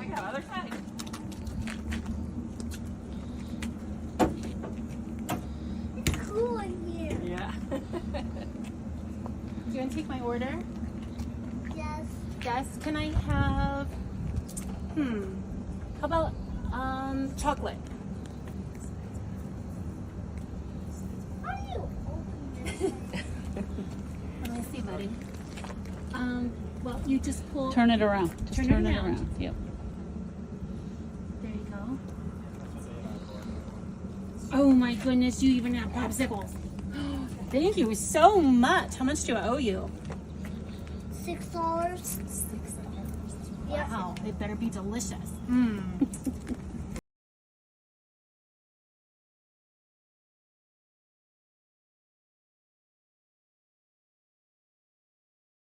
you go, other side. It's cool in here. Yeah. Do you want to take my order? Yes. Yes. Can I have, how about chocolate? How do you open this? Let me see, buddy. Well, you just pull. Turn it around. Just Turn it it around. around. Yep. There you go. Oh my goodness, you even have popsicles. Thank you so much. How much do I owe you? $6. $6. Yep. Wow, it better be delicious.